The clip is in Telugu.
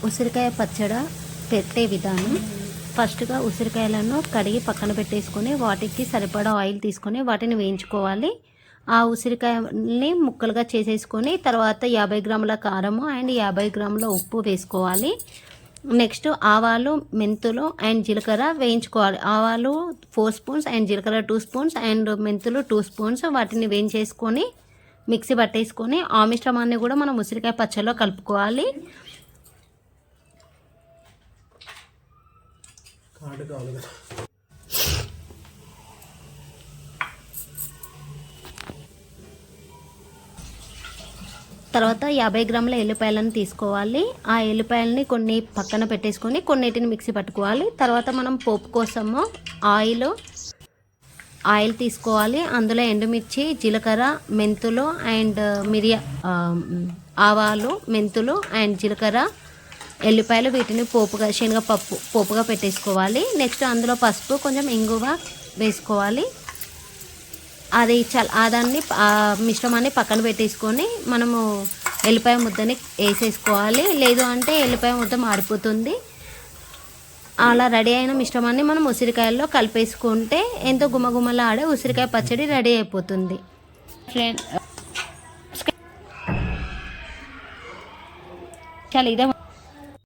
ఉసిరికాయ పచ్చడి పెట్టే విధానం. ఫస్ట్గా ఉసిరికాయలను కడిగి పక్కన పెట్టేసుకొని వాటికి సరిపడా ఆయిల్ తీసుకొని వాటిని వేయించుకోవాలి. ఆ ఉసిరికాయని ముక్కలుగా చేసేసుకొని తర్వాత 50 గ్రాముల కారము అండ్ 50 గ్రాముల ఉప్పు వేసుకోవాలి. నెక్స్ట్ ఆవాలు, మెంతులు అండ్ జీలకర్ర వేయించుకోవాలి. ఆవాలు 4 స్పూన్స్ అండ్ జీలకర్ర 2 స్పూన్స్ అండ్ మెంతులు 2 స్పూన్స్ వాటిని వేయించేసుకొని మిక్సీ పట్టేసుకొని ఆ మిశ్రమాన్ని కూడా మనం ఉసిరికాయ పచ్చడిలో కలుపుకోవాలి. తర్వాత 50 గ్రాముల ఎల్లిపాయలను తీసుకోవాలి. ఆ ఎల్లిపాయలని కొన్ని పక్కన పెట్టేసుకొని కొన్నిటిని మిక్సీ పట్టుకోవాలి. తర్వాత మనం పోపు కోసము ఆయిల్ తీసుకోవాలి. అందులో ఎండుమిర్చి, జీలకర్ర, మెంతులు అండ్ ఆవాలు, మెంతులు అండ్ జీలకర్ర, ఎల్లిపాయలు వీటిని శనగపప్పు పోపుగా పెట్టేసుకోవాలి. నెక్స్ట్ అందులో పసుపు, కొంచెం ఇంగువ వేసుకోవాలి. అది దాన్ని మిశ్రమాన్ని పక్కన పెట్టేసుకొని మనము ఎల్లిపాయ ముద్దని వేసేసుకోవాలి. లేదు అంటే ఎల్లిపాయ ముద్ద మాడిపోతుంది. అలా రెడీ అయిన మిశ్రమాన్ని మనం ఉసిరికాయల్లో కలిపేసుకుంటే ఎంతో గుమగుమలాడే ఉసిరికాయ పచ్చడి రెడీ అయిపోతుంది. చాలా ఇదే